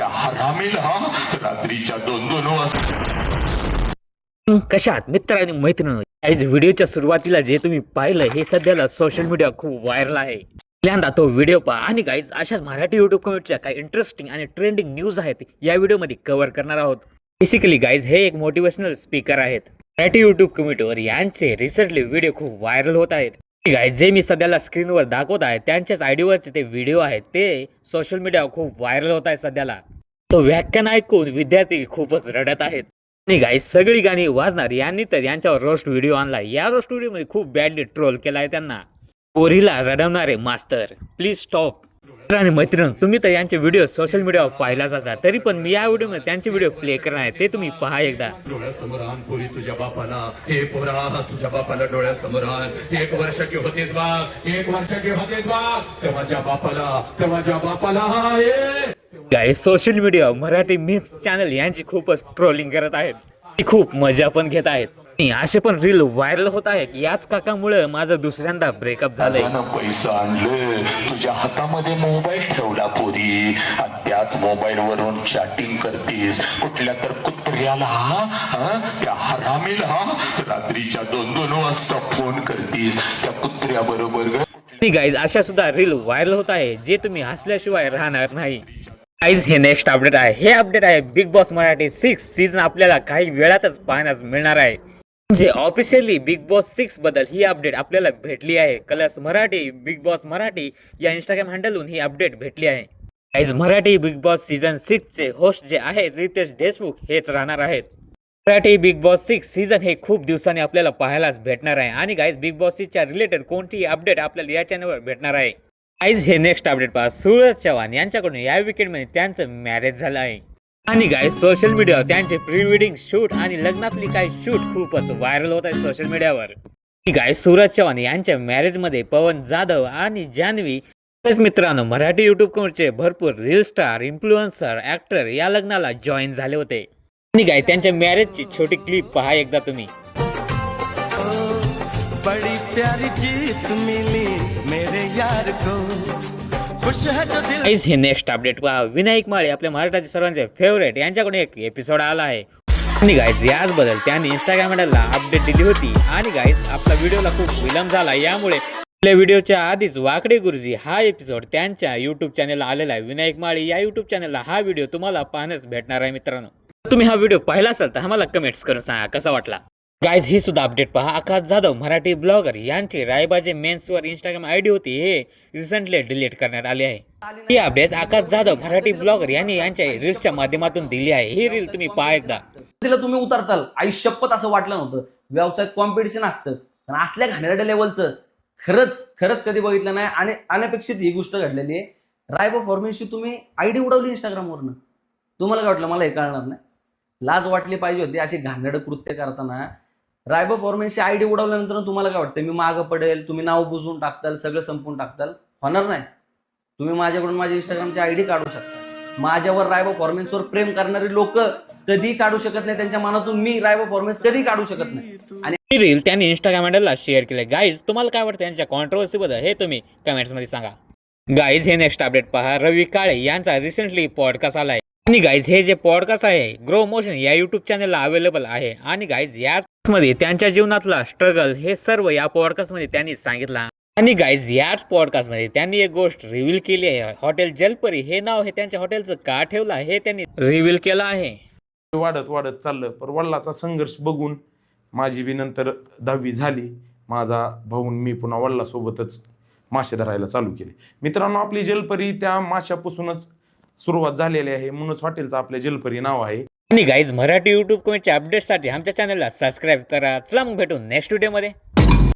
त्या हरामीला रात्रीच्या 2-2 वाजता. कशात मित्र आणि मैत्रिणी, आज व्हिडिओच्या सुरुवातीला जे तुम्ही पाहिलं हे सध्याला सोशल मीडिया खूप व्हायरल आहे. पहिल्यांदा तो व्हिडिओ पहा आणि गाईज अशाच मराठी युट्यूब कम्युनिटीच्या काही इंटरेस्टिंग आणि ट्रेंडिंग न्यूज आहेत या व्हिडिओमध्ये कव्हर करणार आहोत. बेसिकली गाईज हे एक मोटिवेशनल स्पीकर आहेत. मराठी युट्यूब कम्युनिटीवर यांचे रिसेंटली व्हिडिओ खूप व्हायरल होत आहेत. गाईज जे मी सध्याला स्क्रीनवर दाखवत आहे त्यांच्याच आयडीवरचे ते व्हिडिओ आहेत, ते सोशल मीडियावर खूप व्हायरल होत आहे सध्याला. तो व्याख्यान ऐकून विद्यार्थी खूपच रडत आहेत. आणि गाईज सगळी गाणी वाजणार यांनी तर यांच्यावर रोस्ट व्हिडिओ आणला. या रोस्ट व्हिडिओमध्ये खूप बॅडली ट्रोल केला आहे त्यांना. पोरीला रडवणारे मास्तर, प्लीज स्टॉप. आणि मैत्रिणी, तुम्ही तर यांचे व्हिडिओ सोशल मीडियावर पाहिलाच असतात, तरी पण मी या व्हिडिओमध्ये त्यांचे व्हिडिओ प्ले करणार आहे, ते तुम्ही पहा एकदा. डोळ्यासमोर आण पोरी तुझ्या बापाला, हे पोरा तुझ्या बापाला डोळ्यासमोर आण. 1 वर्षाची होतेस बा, 1 वर्षाची होतेस बा, तेव्हाच्या बापाला guys social media Marathi memes channel यांची खूपच ट्रोलिंग करत आहेत. ती खूप मजा पण घेत आहेत. असे पण रील व्हायरल होत आहे की याच काकामुळे माझं दुसऱ्यांदा ब्रेकअप झालंय. पैसा आणले, तुझ्या हातामध्ये मोबाईल ठेवला पोरी, आणि त्याच मोबाईल वरून चॅटिंग करतीस कुठल्या तर कुत्र्याला, त्या हरामीला रात्रीच्या 2-2 वाजता फोन करतीस त्या कुत्र्या बरोबर. गाईज अशा सुद्धा रील व्हायरल होत आहे जे तुम्ही हसल्याशिवाय राहणार नाही. गाईज हे नेक्स्ट अपडेट आहे. हे अपडेट आहे बिग बॉस मराठी 6 सीझन आपल्याला काही वेळातच पाहण्यास मिळणार आहे. म्हणजे ऑफिशियली बिग बॉस 6 बद्दल ही अपडेट आपल्याला भेटली आहे. Colours Marathi big boss Marathi या इंस्टाग्राम हँडलवरून ही अपडेट भेटली आहे. Guys Marathi big boss season 6 चे होस्ट जे आहेत रितेश देशमुख हेच राहणार आहेत. मराठी बिग बॉस 6 सीझन हे खूप दिवसांनी आपल्याला पाहायलाच भेटणार आहे. आणि गाईज बिग बॉस 6 च्या रिलेटेड कोणतीही अपडेट आपल्याला या चॅनलवर भेटणार आहे. गाईज हे नेक्स्ट अपडेट पहा. सूरज चव्हाण यांच्याकडून या वीकेंडमध्ये त्यांचं मॅरेज झालं आहे. आणि गाईज सोशल मीडियावर त्यांचे प्री वेडिंग शूट आणि लग्नातली काही शूट खूपच व्हायरल होत आहे सोशल मीडियावर. गाईज सूरज चव्हाण यांच्या मॅरेज मध्ये पवन जाधव आणि जान्हवी मित्रांनो मराठी युट्यूब कम्युनिटीचे भरपूर रील स्टार, इन्फ्लुएन्सर, ऍक्टर या लग्नाला जॉईन झाले होते. आणि गाईज त्यांच्या मॅरेजची छोटी क्लिप पहा एकदा तुम्ही. बड़ी प्यारी जीत मिली मेरे यार को, खुश है जो दिल. गाईज हे नेक्स्ट अपडेट पहा. विनायक माळे आपल्या महाराष्ट्राचे सर्वांचे फेवरेट यांच्याकडून एक एपिसोड आला आहे. आणि गाईज याच बद्दल त्यांनी इंस्टाग्राम हँडलला अपडेट दिली होती. आणि गाईज आपला व्हिडिओला खूप विलंब झाला, यामुळे आपल्या व्हिडिओच्या आधीच वाकडे गुरुजी हा एपिसोड त्यांच्या युट्यूब चॅनलला आलेला आहे. विनायक माळे या युट्यूब चॅनलला हा व्हिडिओ तुम्हाला पाहण्यास भेटणार आहे. मित्रांनो तुम्ही हा व्हिडिओ पाहिला असेल तर आम्हाला कमेंट्स करून सांगा कसा वाटला. गाईज ही सुद्धा अपडेट पहा. आकाश जाधव मराठी ब्लॉगर यांची रायबाजे मेन्सवर इंस्टाग्राम आयडी होती, हे रिसेंटली डिलीट करण्यात आले आहे. ही अपडेट आकाश जाधव मराठी ब्लॉगर यांनी यांच्या रील्सच्या माध्यमातून दिली आहे. ही रील तुम्ही पहा एकदा. तिला तुम्ही उतरताल आई शपथ असं वाटलं नव्हतं. व्यवसायात कॉम्पिटिशन असतं पण असल्या घाणेरड्या लेवलचं खरंच कधी बघितलं नाही. आणि अनपेक्षित ही गोष्ट घडलेली आहे. रायबा फॉर्मेन्सची तुम्ही आयडी उडवली इंस्टाग्रामवरनं. तुम्हाला काय वाटलं मला हे कळणार नाही? लाज वाटली पाहिजे होती अशी घाणेरडं कृत्य करताना. रायबा फॉर्मेन्सची आयडी उडवल्यानंतर तुम्हाला काय वाटतं मी मागं पडेल, तुम्ही नाव बुजवून टाकताल, सगळं संपून टाकताल? होणार नाही. तुम्ही माझ्याकडून माझी इंस्टाग्रामची आयडी काढू शकता. माझ्यावर रायबा फॉर्मेन्सवर प्रेम करणारी लोक कधी काढू शकत नाही. त्यांच्या मनातून मी रायबा फॉर्मेन्स कधी काढू शकत नाही. आणि ही रील त्यांनी इंस्टाग्राम हँडलला शेअर केले. गाईज तुम्हाला काय वाटतं यांच्या कॉन्ट्रोवर्सी बद्दल हे तुम्ही कमेंट्स मध्ये सांगा. गाईज हे नेक्स्ट अपडेट पहा. रवी काळे यांचा रिसेंटली पॉडकास्ट आलाय. आणि गाईज हे जे पॉडकास्ट आहे ग्रो मोशन या युट्यूब चॅनलला अवेलेबल आहे. आणि गाईज याच मध्ये त्यांच्या जीवनातला स्ट्रगल हे सर्व या पॉडकास्ट मध्ये त्यांनी सांगितलं. आणि गाईज याच पॉडकास्ट मध्ये त्यांनी एक गोष्ट रिव्हील केली आहे. हॉटेल जलपरी हे नाव हे त्यांच्या हॉटेलचं का ठेवलं हे त्यांनी रिव्हील केलं आहे. वाढत चाललं, पण वडिलाचा संघर्ष बघून माझी बी नंतर 10वी झाली. माझा भाऊ मी पुन्हा वडिलासोबतच मासे धरायला चालू केले. मित्रांनो आपली जलपरी त्या माशापासूनच सुरुवात झालेली आहे, म्हणूनच हॉटेलचं आपल्या जलपरी नाव आहे. आणि गाईज मराठी युट्यूब कमेंटच्या अपडेटसाठी आमच्या चॅनलला सबस्क्राईब करा. चला मग भेटू नेक्स्ट व्हिडिओमध्ये.